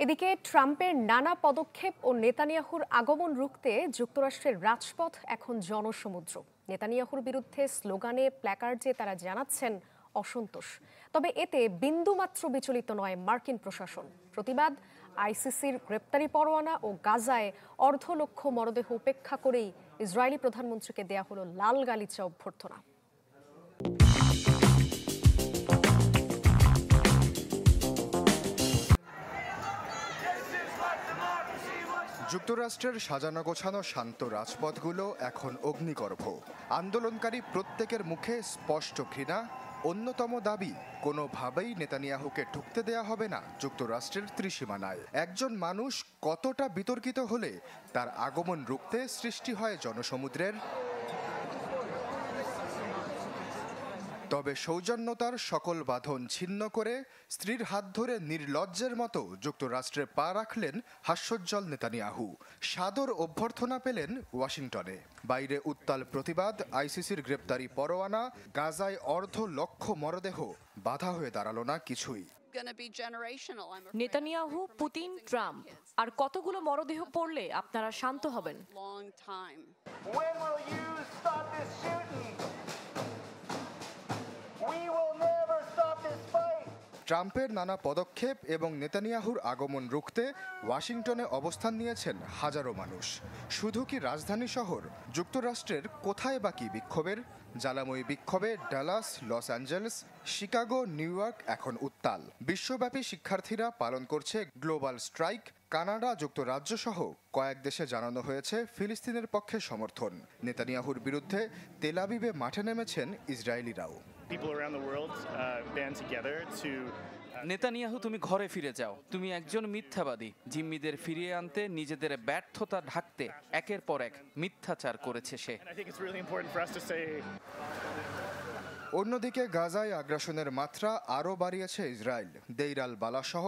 এদিকে ট্রাম্পের নানা পদক্ষেপ ও নেতানিয়াহুর আগমন রুখতে যুক্তরাষ্ট্রের রাজপথ এখন জনসমুদ্র। নেতানিয়াহুর বিরুদ্ধে স্লোগানে প্ল্যাকার্ডে তারা জানাচ্ছেন অসন্তোষ। তবে এতে বিন্দুমাত্র বিচলিত নয় মার্কিন প্রশাসন। প্রতিবাদ, আইসিসির গ্রেপ্তারি পরোয়ানা ও গাজায় অর্ধলক্ষ মরদেহ উপেক্ষা করেই ইসরায়েলি প্রধানমন্ত্রীকে দেয়া হলো লাল গালিচা অভ্যর্থনা। যুক্তরাষ্ট্রের সাজানো গোছানো শান্ত রাজপথগুলো এখন অগ্নিগর্ভ। আন্দোলনকারী প্রত্যেকের মুখে স্পষ্ট ঘৃণা, অন্যতম দাবি কোনোভাবেই নেতানিয়াহুকে ঢুকতে দেয়া হবে না যুক্তরাষ্ট্রের ত্রিসীমানায়। একজন মানুষ কতটা বিতর্কিত হলে তার আগমন রুখতে সৃষ্টি হয় জনসমুদ্রের। তবে সৌজন্যতার সকল বাঁধন ছিন্ন করে স্ত্রীর হাত ধরে নির্লজ্জের মতো যুক্তরাষ্ট্রে পা রাখলেন হাস্যোজ্জ্বল নেতানিয়াহু। সাদর অভ্যর্থনা পেলেন ওয়াশিংটনে। বাইরে উত্তাল প্রতিবাদ, আইসিসির গ্রেপ্তারি পরোয়ানা, গাজায় অর্ধ লক্ষ মরদেহ বাধা হয়ে দাঁড়ালো না কিছুই। নেতানিয়াহু, পুতিন, ট্রাম্প আর কতগুলো মরদেহ পড়লে আপনারা শান্ত হবেন? ট্রাম্পের নানা পদক্ষেপ এবং নেতানিয়াহুর আগমন রুখতে ওয়াশিংটনে অবস্থান নিয়েছেন হাজারো মানুষ। শুধু কি রাজধানী শহর, যুক্তরাষ্ট্রের কোথায় বাকি বিক্ষোভের? জ্বালাময়ী বিক্ষোভে Dallas, Los Angeles, Chicago, new York এখন উত্তাল। বিশ্বব্যাপী শিক্ষার্থীরা পালন করছে গ্লোবাল স্ট্রাইক। কানাডা, যুক্তরাজ্য সহ কয়েক দেশে জানানো হয়েছে ফিলিস্তিনের পক্ষে সমর্থন। নেতানিয়াহুর বিরুদ্ধে তেল আবিবে মাঠে নেমেছেন ইসরায়েলিরাও। নেতানিয়াহু, তুমি ঘরে ফিরে যাও। তুমি একজন মিথ্যাবাদী। জিম্মিদের ফিরিয়ে আনতে, নিজেদের ব্যর্থতা ঢাকতে একের পর এক মিথ্যাচার করেছে সে। অন্যদিকে গাজায় আগ্রাসনের মাত্রা আরও বাড়িয়েছে ইসরায়েল। দেইর আল বালা সহ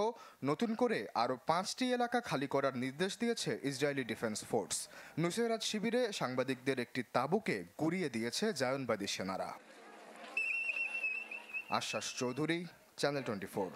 নতুন করে আরও 5টি এলাকা খালি করার নির্দেশ দিয়েছে ইসরায়েলি ডিফেন্স ফোর্স। নুসেরাত শিবিরে সাংবাদিকদের একটি তাঁবুকে গুঁড়িয়ে দিয়েছে জায়নবাদী সেনারা। আশ্বাস চৌধুরী, চ্যানেল 24।